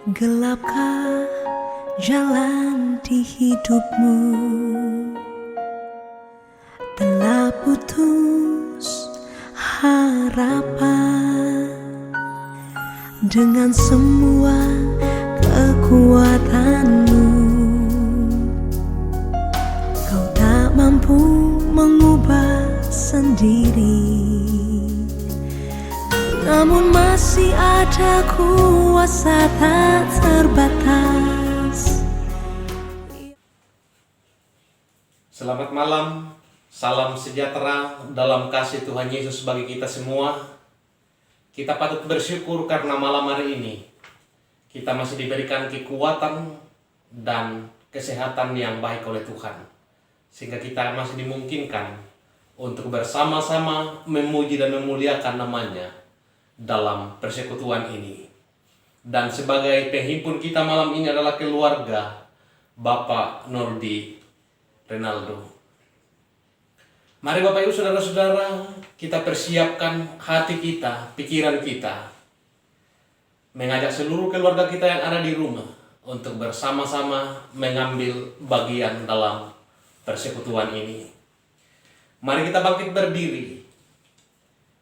Gelapkah jalan di hidupmu? Telah putus harapan dengan semua kekuatanmu. Kau tak mampu mengubah sendiri, namun masih ada kuasa tak terbatas. Selamat malam, salam sejahtera dalam kasih Tuhan Yesus bagi kita semua. Kita patut bersyukur karena malam hari ini kita masih diberikan kekuatan dan kesehatan yang baik oleh Tuhan, sehingga kita masih dimungkinkan untuk bersama-sama memuji dan memuliakan namanya dalam persekutuan ini. Dan sebagai penghimpun kita malam ini adalah keluarga Bapak Nordi Renaldo. Mari Bapak Ibu Saudara-saudara, kita persiapkan hati kita, pikiran kita, mengajak seluruh keluarga kita yang ada di rumah untuk bersama-sama mengambil bagian dalam persekutuan ini. Mari kita bangkit berdiri.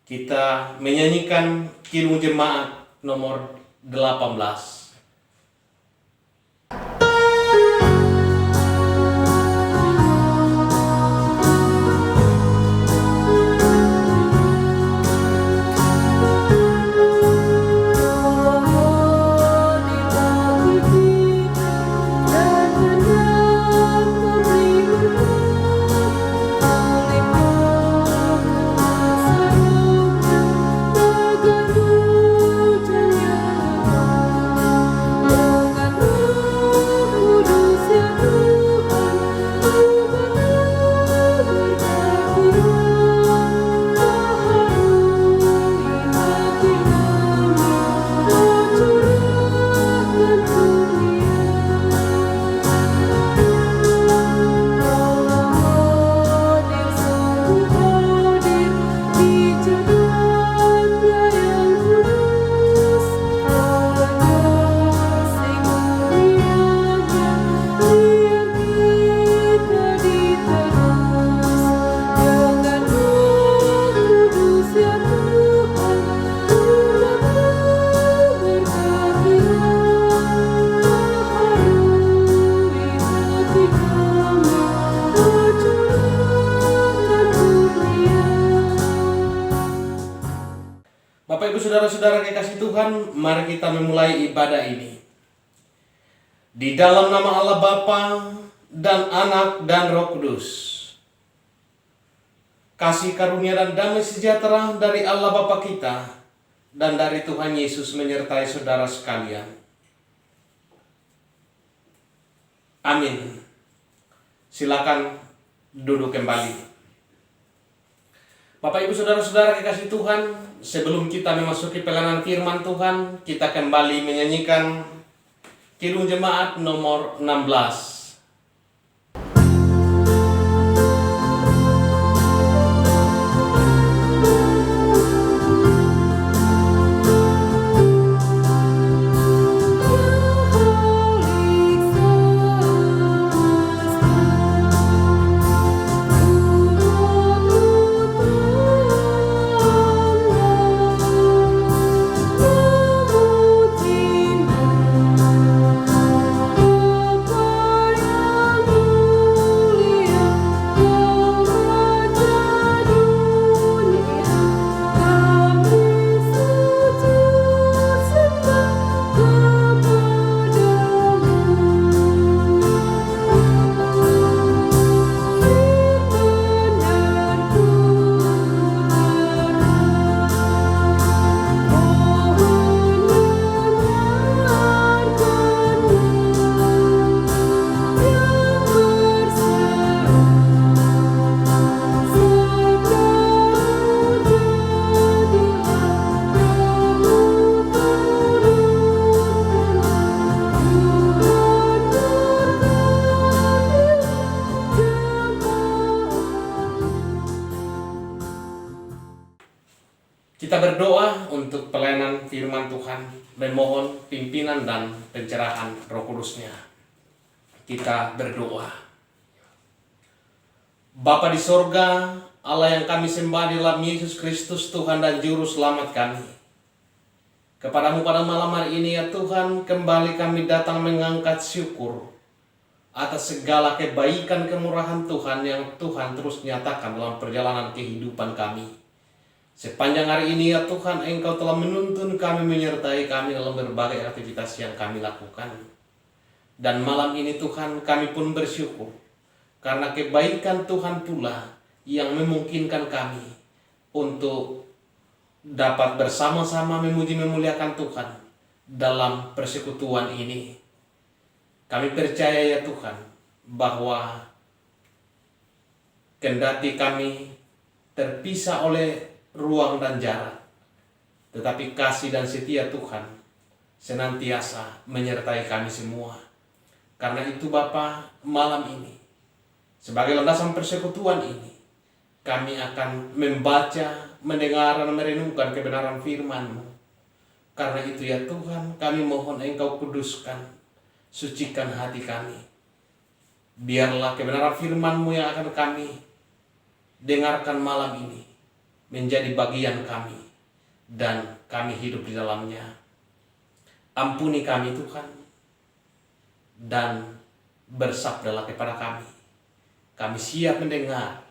Kita menyanyikan Kidung Jemaat nomor 18. Bapak Ibu Saudara-saudara kekasih Tuhan, mari kita memulai ibadah ini. Di dalam nama Allah Bapa dan Anak dan Roh Kudus. Kasih karunia dan damai sejahtera dari Allah Bapa kita dan dari Tuhan Yesus menyertai saudara sekalian. Amin. Silakan duduk kembali. Bapak Ibu Saudara-saudara kekasih Tuhan, sebelum kita memasuki pelayanan firman Tuhan, kita kembali menyanyikan Kidung Jemaat nomor 16. Kita berdoa untuk pelayanan firman Tuhan memohon pimpinan dan pencerahan Roh Kudus-Nya. Kita berdoa. Bapa di sorga, Allah yang kami sembah di dalam Yesus Kristus, Tuhan dan Juru Selamat kami. Kepadamu pada malam hari ini ya Tuhan, kembali kami datang mengangkat syukur atas segala kebaikan kemurahan Tuhan yang Tuhan terus nyatakan dalam perjalanan kehidupan kami. Sepanjang hari ini ya Tuhan, Engkau telah menuntun kami, menyertai kami dalam berbagai aktivitas yang kami lakukan. Dan malam ini Tuhan, kami pun bersyukur karena kebaikan Tuhan pula yang memungkinkan kami untuk dapat bersama-sama memuji memuliakan Tuhan dalam persekutuan ini. Kami percaya ya Tuhan bahwa kendati kami terpisah oleh ruang dan jarak, tetapi kasih dan setia Tuhan senantiasa menyertai kami semua. Karena itu Bapa, malam ini sebagai landasan persekutuan ini, kami akan membaca, mendengar, dan merenungkan kebenaran firman-Mu. Karena itu ya Tuhan, kami mohon Engkau kuduskan, sucikan hati kami. Biarlah kebenaran firman-Mu yang akan kami dengarkan malam ini menjadi bagian kami, dan kami hidup di dalamnya. Ampuni kami Tuhan, dan bersabdalah kepada kami. Kami siap mendengar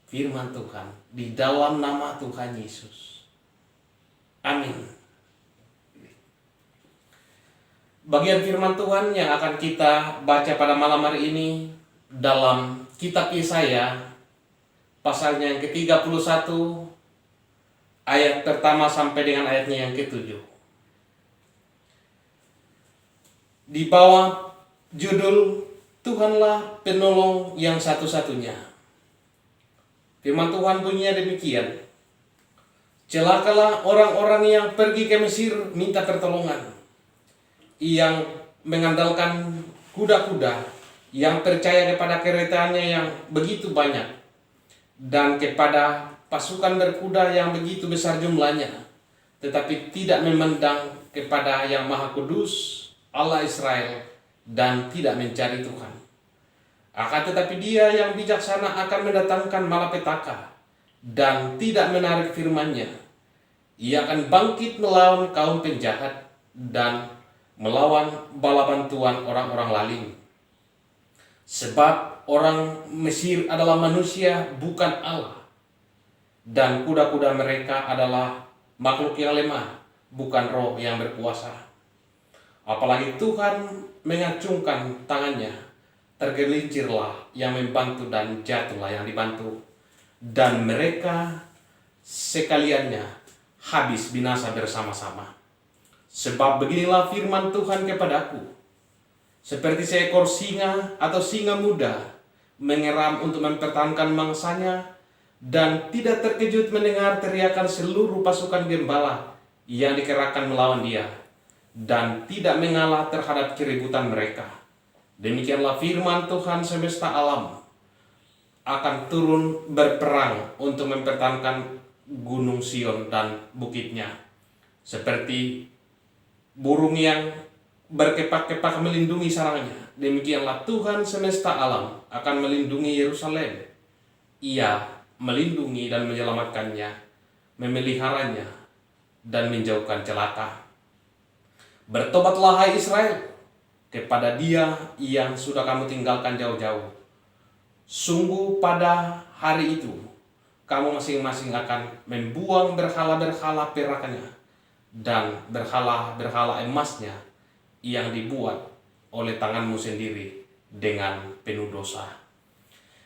firman Tuhan di dalam nama Tuhan Yesus. Amin. Bagian firman Tuhan yang akan kita baca pada malam hari ini dalam kitab Yesaya pasalnya yang ke-31 ayat pertama sampai dengan ayatnya yang ke-7. Di bawah judul Tuhanlah penolong yang satu-satunya. Firman Tuhan bunyinya demikian. Celakalah orang-orang yang pergi ke Mesir minta pertolongan, yang mengandalkan kuda-kuda, yang percaya kepada keretanya yang begitu banyak, dan kepada pasukan berkuda yang begitu besar jumlahnya, tetapi tidak memandang kepada yang Maha Kudus, Allah Israel, dan tidak mencari Tuhan. Akan tetapi dia yang bijaksana akan mendatangkan malapetaka dan tidak menarik firman-Nya. Ia akan bangkit melawan kaum penjahat dan melawan bala bantuan orang-orang lalim. Sebab orang Mesir adalah manusia, bukan Allah, dan kuda-kuda mereka adalah makhluk yang lemah, bukan roh yang berkuasa. Apalagi Tuhan mengacungkan tangannya, tergelincirlah yang membantu dan jatuhlah yang dibantu, dan mereka sekaliannya habis binasa bersama-sama. Sebab beginilah firman Tuhan kepadaku, seperti seekor singa atau singa muda mengeram untuk mempertahankan mangsanya, dan tidak terkejut mendengar teriakan seluruh pasukan gembala yang dikerahkan melawan dia, dan tidak mengalah terhadap keributan mereka. Demikianlah firman Tuhan semesta alam akan turun berperang untuk mempertahankan gunung Sion dan bukitnya. Seperti burung yang berkepak-kepak melindungi sarangnya, demikianlah Tuhan semesta alam akan melindungi Yerusalem. Ia melindungi dan menyelamatkannya, memeliharanya, dan menjauhkan celaka. Bertobatlah hai Israel kepada Dia yang sudah kamu tinggalkan jauh-jauh. Sungguh pada hari itu kamu masing-masing akan membuang berhala-berhala peraknya dan berhala-berhala emasnya yang dibuat oleh tanganmu sendiri dengan penuh dosa.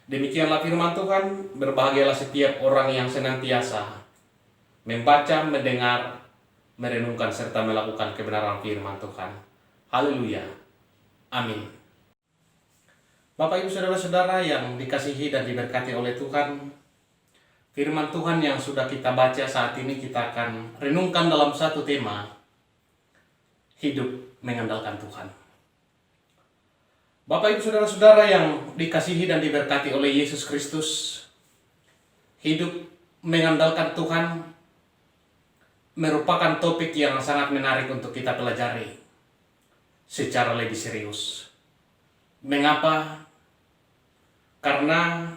Demikianlah firman Tuhan. Berbahagialah setiap orang yang senantiasa membaca, mendengar, merenungkan serta melakukan kebenaran firman Tuhan. Haleluya. Amin. Bapak Ibu Saudara-saudara yang dikasihi dan diberkati oleh Tuhan, firman Tuhan yang sudah kita baca saat ini kita akan renungkan dalam satu tema, hidup mengandalkan Tuhan. Bapak Ibu Saudara-saudara yang dikasihi dan diberkati oleh Yesus Kristus, hidup mengandalkan Tuhan merupakan topik yang sangat menarik untuk kita pelajari secara lebih serius. Mengapa? Karena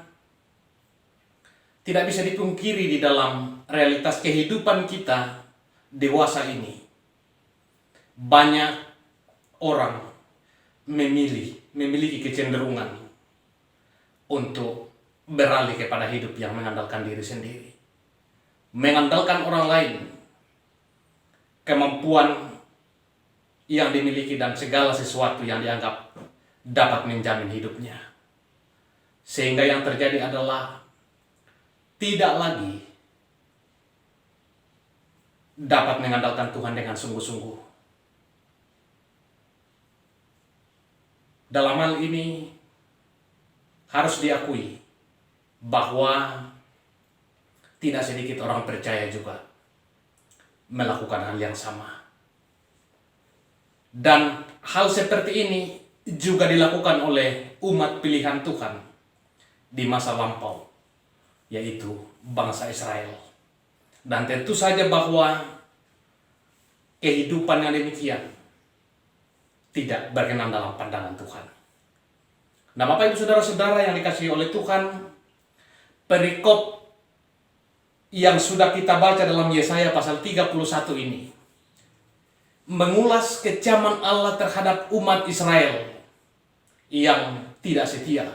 tidak bisa dipungkiri di dalam realitas kehidupan kita dewasa ini, banyak orang memiliki kecenderungan untuk beralih kepada hidup yang mengandalkan diri sendiri, mengandalkan orang lain, kemampuan yang dimiliki dan segala sesuatu yang dianggap dapat menjamin hidupnya. Sehingga yang terjadi adalah tidak lagi dapat mengandalkan Tuhan dengan sungguh-sungguh. Dalam hal ini harus diakui bahwa tidak sedikit orang percaya juga melakukan hal yang sama. Dan hal seperti ini juga dilakukan oleh umat pilihan Tuhan di masa lampau, yaitu bangsa Israel. Dan tentu saja bahwa kehidupan yang demikian tidak berkenan dalam pandangan Tuhan. Nah, Bapak Ibu Saudara-saudara yang dikasihi oleh Tuhan, perikop yang sudah kita baca dalam Yesaya pasal 31 ini mengulas kecaman Allah terhadap umat Israel yang tidak setia,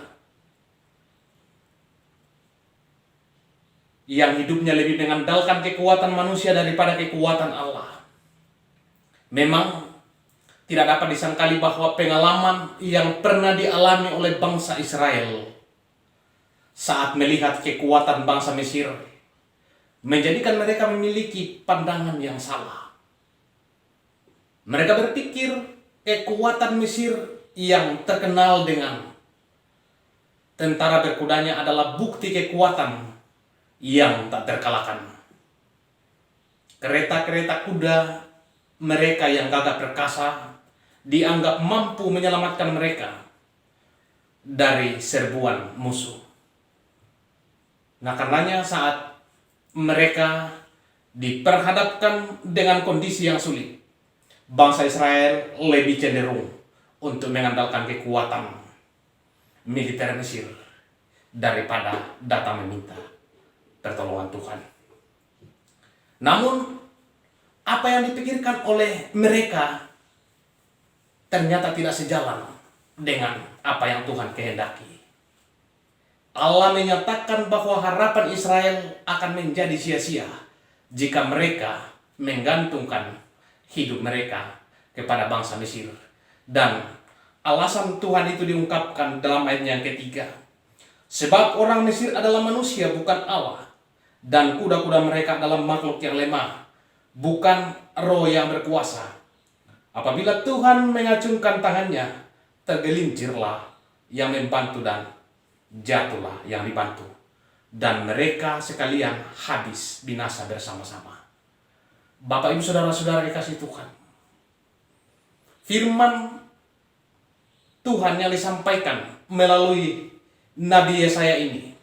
yang hidupnya lebih mengandalkan kekuatan manusia daripada kekuatan Allah. Memang tidak dapat disangkali bahwa pengalaman yang pernah dialami oleh bangsa Israel saat melihat kekuatan bangsa Mesir menjadikan mereka memiliki pandangan yang salah. Mereka berpikir kekuatan Mesir yang terkenal dengan tentara berkudanya adalah bukti kekuatan yang tak terkalahkan. Kereta-kereta kuda mereka yang gagah perkasa dianggap mampu menyelamatkan mereka dari serbuan musuh. Nah, karenanya saat mereka diperhadapkan dengan kondisi yang sulit, bangsa Israel lebih cenderung untuk mengandalkan kekuatan militer Mesir daripada datang meminta pertolongan Tuhan. Namun, apa yang dipikirkan oleh mereka ternyata tidak sejalan dengan apa yang Tuhan kehendaki. Allah menyatakan bahwa harapan Israel akan menjadi sia-sia jika mereka menggantungkan hidup mereka kepada bangsa Mesir. Dan alasan Tuhan itu diungkapkan dalam ayat yang ketiga. Sebab orang Mesir adalah manusia, bukan Allah. Dan kuda-kuda mereka adalah makhluk yang lemah, bukan roh yang berkuasa. Apabila Tuhan mengacungkan tangannya, tergelincirlah yang membantu dan jatuhlah yang dibantu. Dan mereka sekalian habis binasa bersama-sama. Bapak Ibu Saudara-saudara dikasih Tuhan, firman Tuhan yang disampaikan melalui Nabi Yesaya ini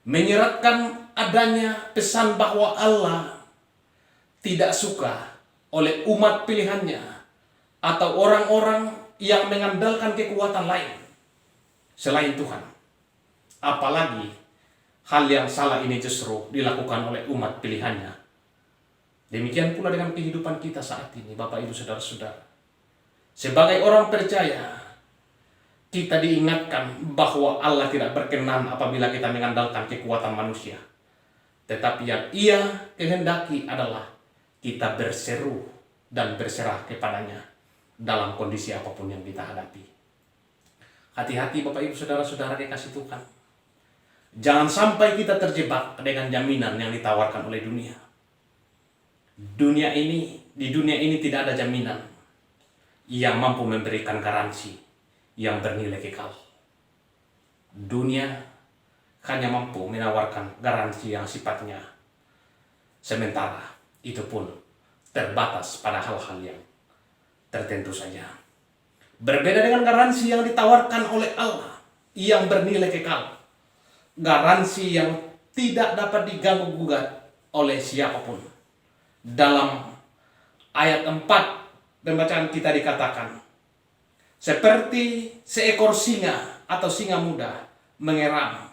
menyeratkan adanya pesan bahwa Allah tidak suka oleh umat pilihannya atau orang-orang yang mengandalkan kekuatan lain selain Tuhan. Apalagi hal yang salah ini justru dilakukan oleh umat pilihannya. Demikian pula dengan kehidupan kita saat ini, Bapak Ibu Saudara-saudara. Sebagai orang percaya, kita diingatkan bahwa Allah tidak berkenan apabila kita mengandalkan kekuatan manusia. Tetapi yang Ia kehendaki adalah kita berseru dan berserah kepadanya dalam kondisi apapun yang kita hadapi. Hati-hati Bapak Ibu Saudara-saudara dikasih Tuhan. Jangan sampai kita terjebak dengan jaminan yang ditawarkan oleh dunia. Di dunia ini tidak ada jaminan yang mampu memberikan garansi yang bernilai kekal. Dunia hanya mampu menawarkan garansi yang sifatnya sementara, itu pun terbatas pada hal-hal yang tertentu saja. Berbeda dengan garansi yang ditawarkan oleh Allah yang bernilai kekal. Garansi yang tidak dapat diganggu-gugat oleh siapapun. dalam ayat 4 pembacaan kita dikatakan, seperti seekor singa atau singa muda menggeram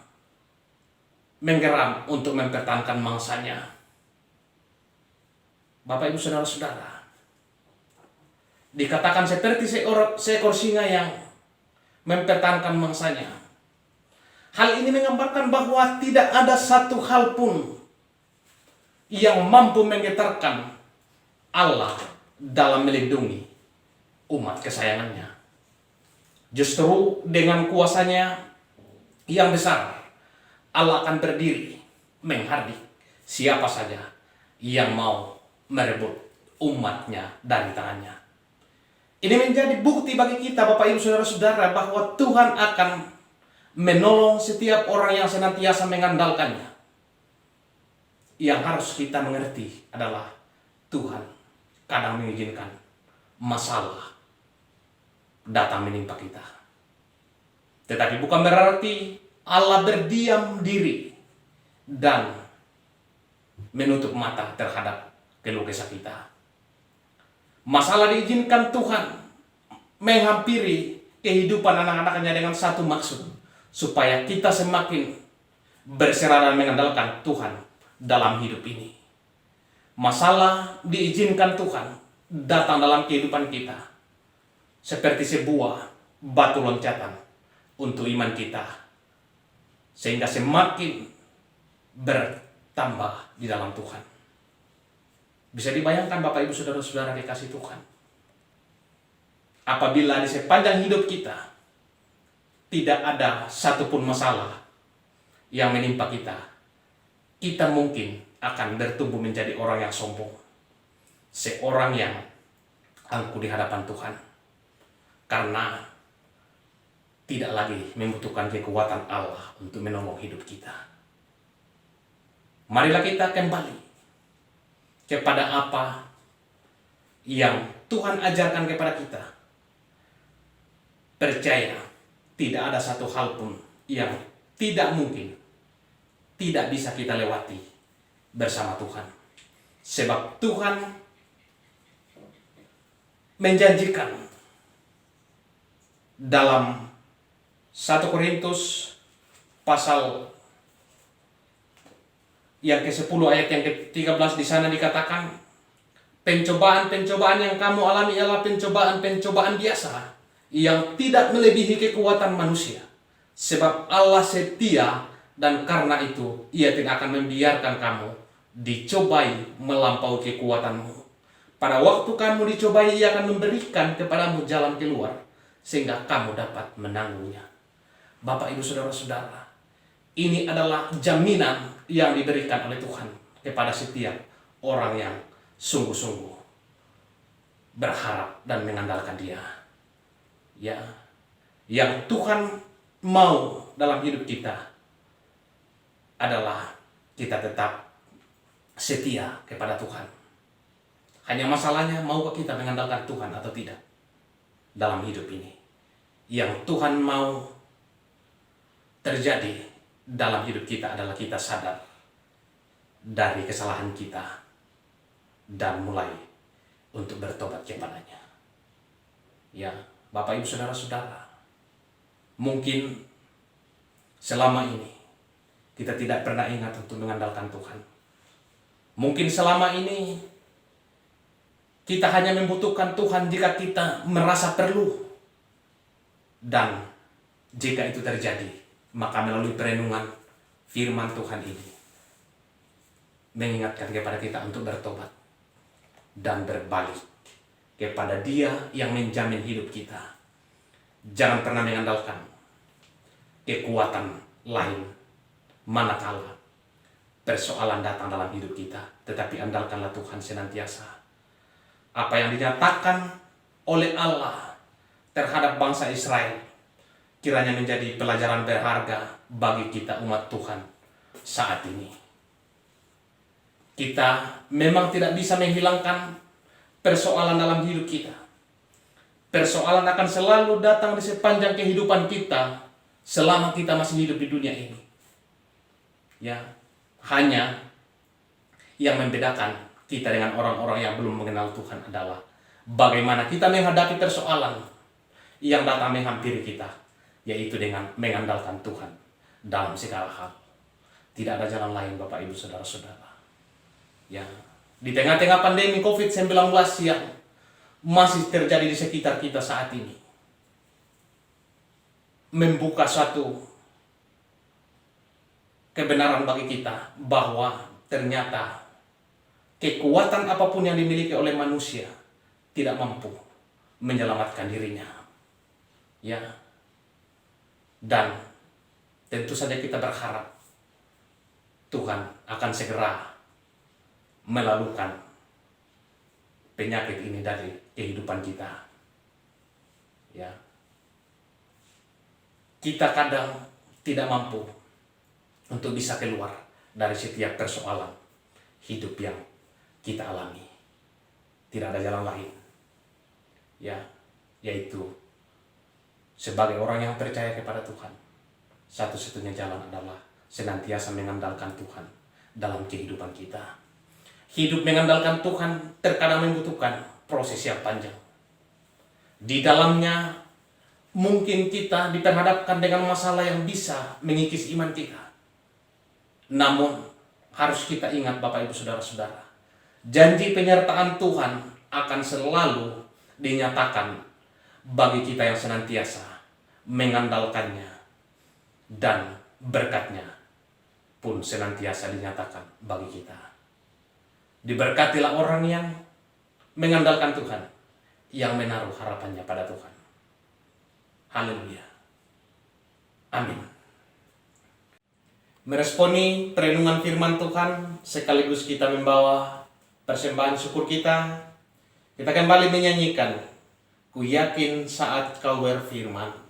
untuk mempertahankan mangsanya. Bapak Ibu Saudara-saudara, dikatakan seperti seekor singa yang mempertahankan mangsanya. Hal ini menggambarkan bahwa tidak ada satu hal pun yang mampu menggetarkan Allah dalam melindungi umat kesayangannya. Justru dengan kuasanya yang besar, Allah akan berdiri menghardik siapa saja yang mau merebut umatnya dari tangannya. Ini menjadi bukti bagi kita, Bapak Ibu Saudara-saudara, bahwa Tuhan akan menolong setiap orang yang senantiasa mengandalkannya. Yang harus kita mengerti adalah Tuhan kadang mengizinkan masalah datang menimpa kita. Tetapi bukan berarti Allah berdiam diri dan menutup mata terhadap keluh kesah kita. Masalah diizinkan Tuhan menghampiri kehidupan anak-anaknya dengan satu maksud, supaya kita semakin berserah dan mengandalkan Tuhan dalam hidup ini. Masalah diizinkan Tuhan datang dalam kehidupan kita seperti sebuah batu loncatan untuk iman kita, sehingga semakin bertambah di dalam Tuhan. Bisa dibayangkan Bapak Ibu Saudara-saudara dikasih Tuhan, apabila di sepanjang hidup kita tidak ada satupun masalah yang menimpa kita, kita mungkin akan bertumbuh menjadi orang yang sombong, seorang yang angkuh di hadapan Tuhan, karena tidak lagi membutuhkan kekuatan Allah untuk menolong hidup kita. Marilah kita kembali kepada apa yang Tuhan ajarkan kepada kita. Percaya tidak ada satu hal pun yang tidak mungkin, tidak bisa kita lewati bersama Tuhan. Sebab Tuhan menjanjikan dalam 1 Korintus pasal yang ke-10 ayat yang ke-13, di sana dikatakan, pencobaan-pencobaan yang kamu alami ialah pencobaan-pencobaan biasa yang tidak melebihi kekuatan manusia. Sebab Allah setia, dan karena itu Ia tidak akan membiarkan kamu dicobai melampaui kekuatanmu. Pada waktu kamu dicobai, Ia akan memberikan kepadamu jalan keluar, sehingga kamu dapat menanggungnya. Bapak Ibu Saudara-saudara, ini adalah jaminan yang diberikan oleh Tuhan kepada setiap orang yang sungguh-sungguh berharap dan mengandalkan Dia. Ya, yang Tuhan mau dalam hidup kita adalah kita tetap setia kepada Tuhan. Hanya masalahnya, maukah kita mengandalkan Tuhan atau tidak dalam hidup ini? Yang Tuhan mau terjadi dalam hidup kita adalah kita sadar dari kesalahan kita dan mulai untuk bertobat kepadanya. Ya, Bapak Ibu Saudara-saudara, mungkin selama ini kita tidak pernah ingat untuk mengandalkan Tuhan. Mungkin selama ini kita hanya membutuhkan Tuhan jika kita merasa perlu. Dan jika itu terjadi, maka melalui perenungan firman Tuhan ini mengingatkan kepada kita untuk bertobat dan berbalik kepada Dia yang menjamin hidup kita. Jangan pernah mengandalkan kekuatan lain manakala persoalan datang dalam hidup kita, tetapi andalkanlah Tuhan senantiasa. Apa yang dinyatakan oleh Allah terhadap bangsa Israel kiranya menjadi pelajaran berharga bagi kita umat Tuhan saat ini. Kita memang tidak bisa menghilangkan persoalan dalam hidup kita. Persoalan akan selalu datang di sepanjang kehidupan kita selama kita masih hidup di dunia ini. Ya, hanya yang membedakan kita dengan orang-orang yang belum mengenal Tuhan adalah bagaimana kita menghadapi persoalan yang datang menghampiri kita, yaitu dengan mengandalkan Tuhan dalam segala hal. Tidak ada jalan lain Bapak Ibu Saudara-saudara. Ya, di tengah-tengah pandemi COVID-19 yang masih terjadi di sekitar kita saat ini, membuka suatu kebenaran bagi kita bahwa ternyata kekuatan apapun yang dimiliki oleh manusia tidak mampu menyelamatkan dirinya. Ya. Dan tentu saja kita berharap Tuhan akan segera melalukan penyakit ini dari kehidupan kita. Ya. Kita kadang tidak mampu untuk bisa keluar dari setiap persoalan hidup yang kita alami. Tidak ada jalan lain. Ya, yaitu sebagai orang yang percaya kepada Tuhan, satu-satunya jalan adalah senantiasa mengandalkan Tuhan dalam kehidupan kita. Hidup mengandalkan Tuhan terkadang membutuhkan proses yang panjang. Di dalamnya mungkin kita diperhadapkan dengan masalah yang bisa mengikis iman kita. Namun harus kita ingat Bapak Ibu Saudara-saudara, janji penyertaan Tuhan akan selalu dinyatakan bagi kita yang senantiasa mengandalkannya, dan berkatnya pun senantiasa dinyatakan bagi kita. Diberkatilah orang yang mengandalkan Tuhan, yang menaruh harapannya pada Tuhan. Haleluya. Amin. Meresponi perenungan firman Tuhan, sekaligus kita membawa persembahan syukur kita kembali menyanyikan Ku Yakin Saat Kau Berfirman.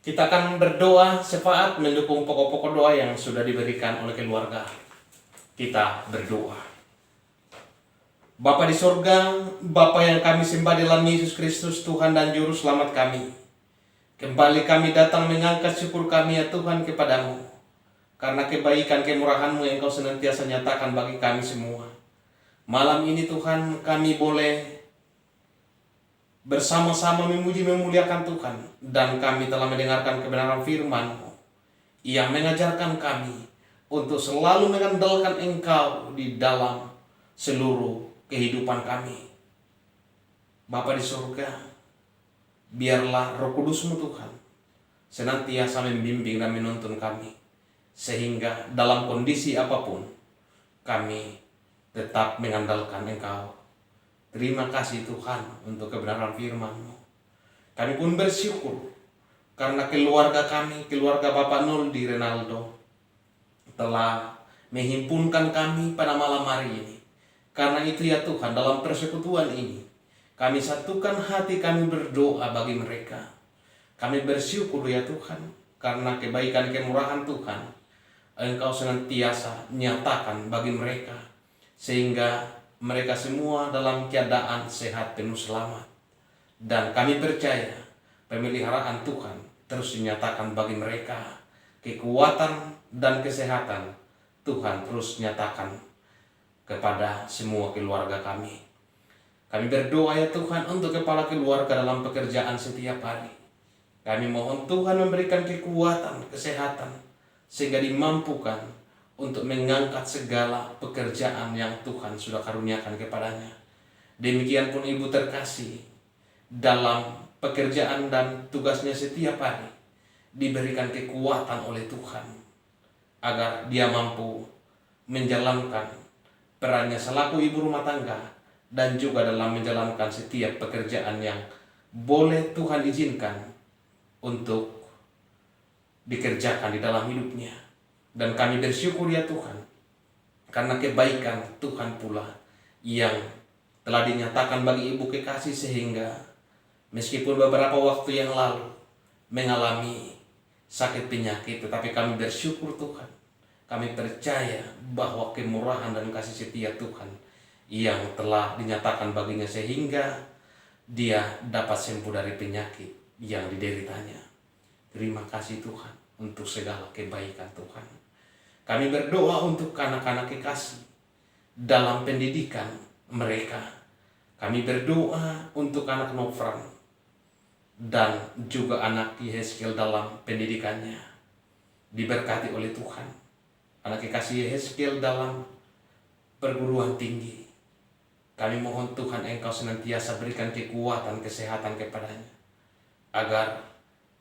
Kita akan berdoa syafaat mendukung pokok-pokok doa yang sudah diberikan oleh keluarga. Kita berdoa. Bapa di sorga, Bapa yang kami sembah dalam Yesus Kristus, Tuhan dan Juru Selamat kami. Kembali kami datang mengangkat syukur kami ya Tuhan kepadamu. Karena kebaikan kemurahan-Mu yang Kau senantiasa nyatakan bagi kami semua. Malam ini Tuhan kami boleh bersama-sama memuji memuliakan Tuhan, dan kami telah mendengarkan kebenaran firman-Mu yang mengajarkan kami untuk selalu mengandalkan Engkau di dalam seluruh kehidupan kami. Bapa di surga, biarlah Roh Kudus-Mu Tuhan senantiasa membimbing dan menuntun kami, sehingga dalam kondisi apapun kami tetap mengandalkan Engkau. Terima kasih Tuhan untuk kebenaran firman-Mu. Kami pun bersyukur karena keluarga kami, keluarga Bapak Noldi Renaldo, telah menghimpunkan kami pada malam hari ini. Karena itu ya Tuhan, dalam persekutuan ini kami satukan hati kami berdoa bagi mereka. Kami bersyukur ya Tuhan karena kebaikan kemurahan Tuhan Engkau senantiasa nyatakan bagi mereka, sehingga mereka semua dalam keadaan sehat penuh selamat. Dan kami percaya pemeliharaan Tuhan terus dinyatakan bagi mereka. Kekuatan dan kesehatan Tuhan terus nyatakan kepada semua keluarga kami. Kami berdoa ya Tuhan untuk kepala keluarga dalam pekerjaan setiap hari. Kami mohon Tuhan memberikan kekuatan, kesehatan, sehingga dimampukan untuk mengangkat segala pekerjaan yang Tuhan sudah karuniakan kepadanya. Demikian pun ibu terkasih dalam pekerjaan dan tugasnya setiap hari, diberikan kekuatan oleh Tuhan agar dia mampu menjalankan perannya selaku ibu rumah tangga dan juga dalam menjalankan setiap pekerjaan yang boleh Tuhan izinkan untuk dikerjakan di dalam hidupnya. Dan kami bersyukur ya Tuhan karena kebaikan Tuhan pula yang telah dinyatakan bagi ibu kekasih, sehingga meskipun beberapa waktu yang lalu mengalami sakit penyakit, tetapi kami bersyukur Tuhan. Kami percaya bahwa kemurahan dan kasih setia Tuhan yang telah dinyatakan baginya, sehingga dia dapat sembuh dari penyakit yang dideritanya. Terima kasih Tuhan untuk segala kebaikan Tuhan. Kami berdoa untuk anak-anak kekasih dalam pendidikan mereka. Kami berdoa untuk anak Nofran dan juga anak Yehezkiel dalam pendidikannya, diberkati oleh Tuhan. Anak kekasih Yehezkiel dalam perguruan tinggi, kami mohon Tuhan Engkau senantiasa berikan kekuatan, kesehatan kepadanya, agar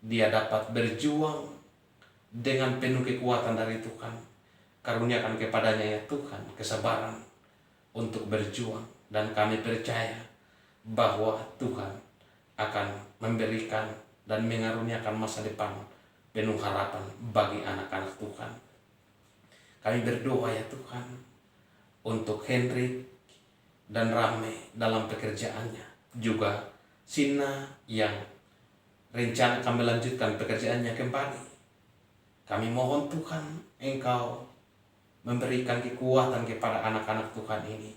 dia dapat berjuang dengan penuh kekuatan dari Tuhan. Karuniakan kepadanya ya Tuhan kesabaran untuk berjuang, dan kami percaya bahwa Tuhan akan memberikan dan mengaruniakan masa depan penuh harapan bagi anak-anak Tuhan. Kami berdoa ya Tuhan untuk Henry dan Rame dalam pekerjaannya, juga Sina yang rencana akan melanjutkan pekerjaannya kembali. Kami mohon Tuhan Engkau memberikan kekuatan kepada anak-anak Tuhan ini,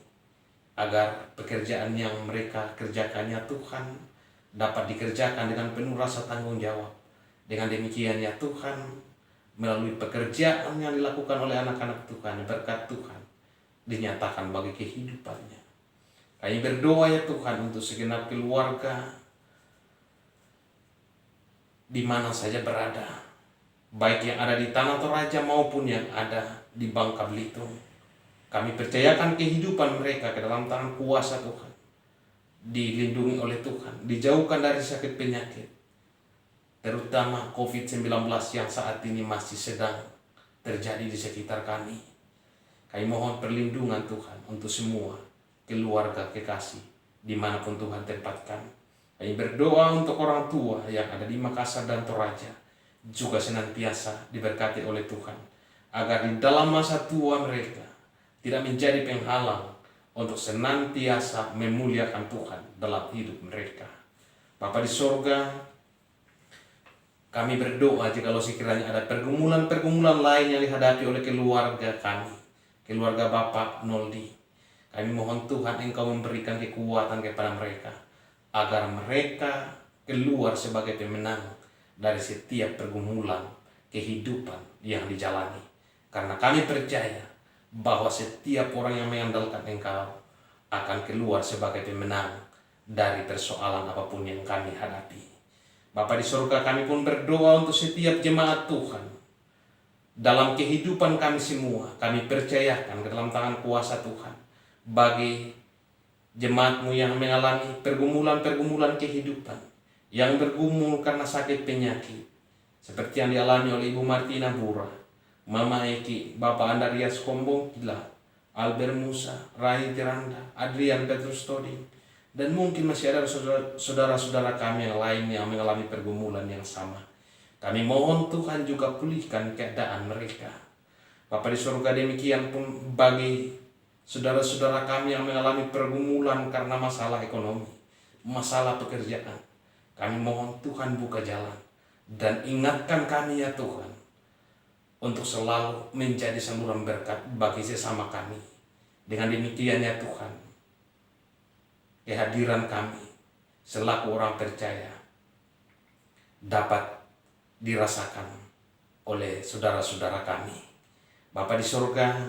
agar pekerjaan yang mereka kerjakannya Tuhan dapat dikerjakan dengan penuh rasa tanggung jawab. Dengan demikian ya Tuhan, melalui pekerjaan yang dilakukan oleh anak-anak Tuhan, berkat Tuhan dinyatakan bagi kehidupannya. Kami berdoa ya Tuhan untuk segenap keluarga di mana saja berada, baik yang ada di Tanah Toraja maupun yang ada di Bangka Belitung. Kami percayakan kehidupan mereka ke dalam tangan kuasa Tuhan, dilindungi oleh Tuhan, dijauhkan dari sakit penyakit, terutama COVID-19 yang saat ini masih sedang terjadi di sekitar kami. Kami mohon perlindungan Tuhan untuk semua keluarga kekasih dimanapun Tuhan tempatkan. Kami berdoa untuk orang tua yang ada di Makassar dan Toraja, juga senantiasa diberkati oleh Tuhan, agar di dalam masa tua mereka tidak menjadi penghalang untuk senantiasa memuliakan Tuhan dalam hidup mereka. Bapa di sorga, kami berdoa jikalau sekiranya ada pergumulan-pergumulan lain yang dihadapi oleh keluarga kami, keluarga Bapak Noldi, kami mohon Tuhan Engkau memberikan kekuatan kepada mereka, agar mereka keluar sebagai pemenang dari setiap pergumulan kehidupan yang dijalani. Karena kami percaya bahwa setiap orang yang mengandalkan Engkau akan keluar sebagai pemenang dari persoalan apapun yang kami hadapi. Bapa di surga, kami pun berdoa untuk setiap jemaat Tuhan. Dalam kehidupan kami semua, kami percayakan ke dalam tangan kuasa Tuhan. Bagi jemaatmu yang mengalami pergumulan-pergumulan kehidupan, yang bergumul karena sakit penyakit, seperti yang dialami oleh Ibu Martina Bura, Mama Eki, Bapak Andarias Kombong Kila, Albert Musa, Rai Tiranda, Adrian Petrus Toding, dan mungkin masih ada saudara-saudara kami yang lain yang mengalami pergumulan yang sama. Kami mohon Tuhan juga pulihkan keadaan mereka. Bapa di surga, demikian pun bagi saudara-saudara kami yang mengalami pergumulan karena masalah ekonomi, masalah pekerjaan. Kami mohon Tuhan buka jalan dan ingatkan kami ya Tuhan, untuk selalu menjadi saluran berkat bagi sesama kami. Dengan demikian ya Tuhan, kehadiran kami selaku orang percaya dapat dirasakan oleh saudara-saudara kami. Bapa di surga,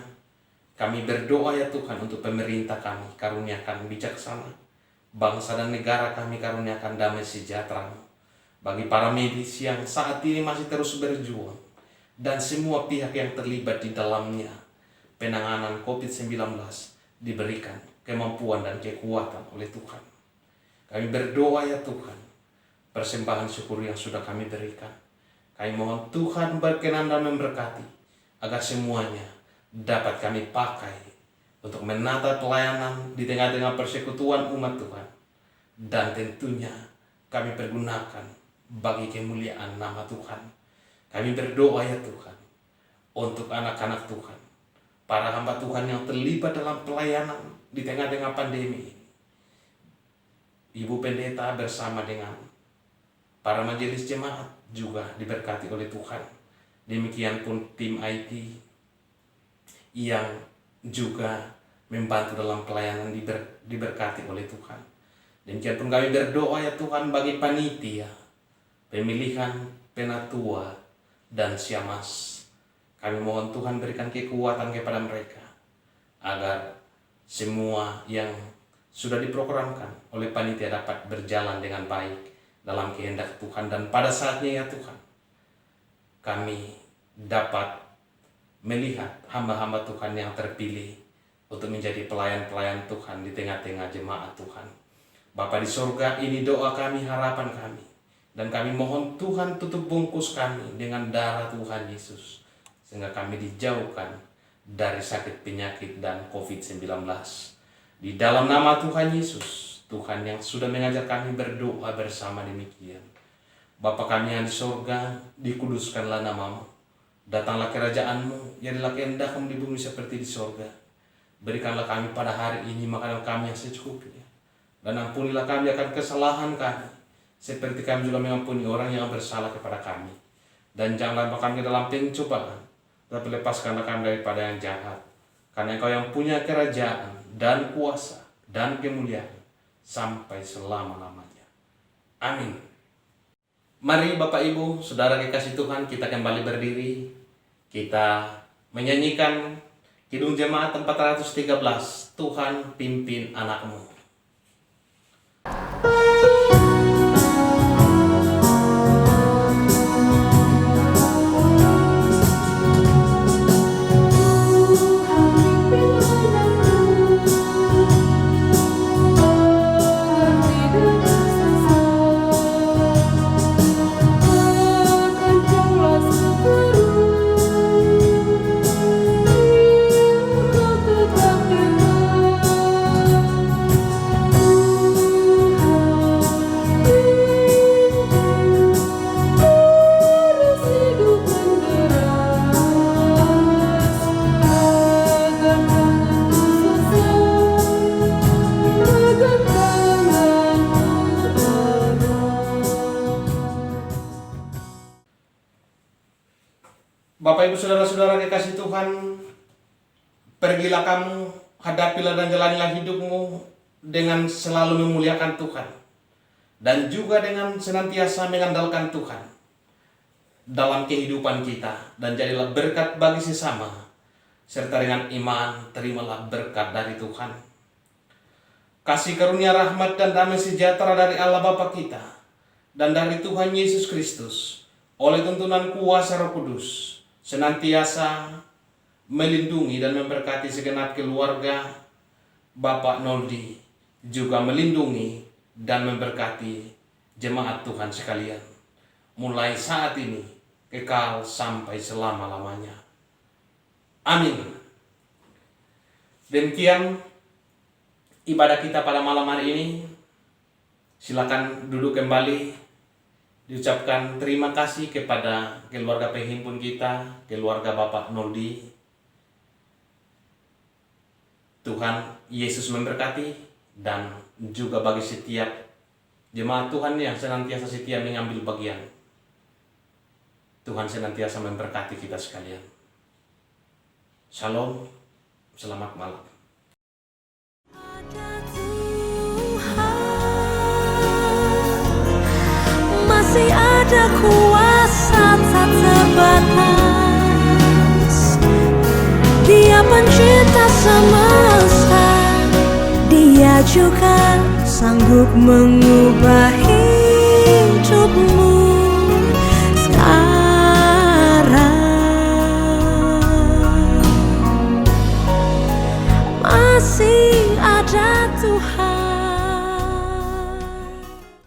kami berdoa ya Tuhan untuk pemerintah kami, karuniakan bijaksana. Bangsa dan negara kami karuniakan damai sejahtera. Bagi para medis yang saat ini masih terus berjuang, dan semua pihak yang terlibat di dalamnya penanganan COVID-19 diberikan kemampuan dan kekuatan oleh Tuhan. Kami berdoa ya Tuhan, persembahan syukur yang sudah kami berikan, kami mohon Tuhan berkenan dan memberkati, agar semuanya dapat kami pakai untuk menata pelayanan di tengah-tengah persekutuan umat Tuhan. Dan tentunya kami pergunakan bagi kemuliaan nama Tuhan. Kami berdoa ya Tuhan, untuk anak-anak Tuhan, para hamba Tuhan yang terlibat dalam pelayanan di tengah-tengah pandemi ini. Ibu Pendeta bersama dengan para majelis jemaat juga diberkati oleh Tuhan. Demikian pun tim IT yang juga membantu dalam pelayanan diberkati oleh Tuhan. Demikian pun kami berdoa ya Tuhan bagi panitia, pemilihan penatua dan siamas. Kami mohon Tuhan berikan kekuatan kepada mereka, agar semua yang sudah diprogramkan oleh panitia dapat berjalan dengan baik dalam kehendak Tuhan. Dan pada saatnya ya Tuhan, kami dapat melihat hamba-hamba Tuhan yang terpilih untuk menjadi pelayan-pelayan Tuhan di tengah-tengah jemaat Tuhan. Bapa di surga, ini doa kami, harapan kami. Dan kami mohon Tuhan tutup bungkus kami dengan darah Tuhan Yesus, sehingga kami dijauhkan dari sakit penyakit dan COVID-19. Di dalam nama Tuhan Yesus, Tuhan yang sudah mengajar kami berdoa bersama demikian. Bapa kami yang di surga, dikuduskanlah namamu. Datanglah kerajaanmu, jadilah kehendakmu di bumi seperti di surga. Berikanlah kami pada hari ini makanan kami yang secukupnya. Dan ampunilah kami akan kesalahan kami, seperti kami juga mengampuni orang yang bersalah kepada kami. Dan janganlah bawa kami dalam pencobaan, tapi lepaskanlah kami daripada yang jahat. Karena Engkau yang punya kerajaan dan kuasa dan kemuliaan sampai selama-lamanya. Amin. Mari Bapak Ibu, Saudara kekasih Tuhan, kita kembali berdiri. Kita menyanyikan Kidung Jemaat 413, Tuhan pimpin anakmu. Bapak Ibu Saudara-saudara kekasih Tuhan, pergilah kamu, hadapilah dan jalanilah hidupmu dengan selalu memuliakan Tuhan, dan juga dengan senantiasa mengandalkan Tuhan dalam kehidupan kita, dan jadilah berkat bagi sesama, serta dengan iman terimalah berkat dari Tuhan. Kasih karunia, rahmat dan damai sejahtera dari Allah Bapa kita dan dari Tuhan Yesus Kristus oleh tuntunan kuasa Roh Kudus senantiasa melindungi dan memberkati segenap keluarga Bapak Noldi, juga melindungi dan memberkati jemaat Tuhan sekalian, mulai saat ini kekal sampai selama-lamanya. Amin. Demikian ibadah kita pada malam hari ini. Silakan duduk kembali. Diucapkan terima kasih kepada keluarga penghimpun kita, keluarga Bapak Noldi. Tuhan Yesus memberkati, dan juga bagi setiap jemaat Tuhan yang senantiasa setia mengambil bagian. Tuhan senantiasa memberkati kita sekalian. Shalom, selamat malam. Masih ada kuasa tak terbatas. Dia pencipta semesta, Dia juga sanggup mengubah hidupmu sekarang. Masih ada Tuhan.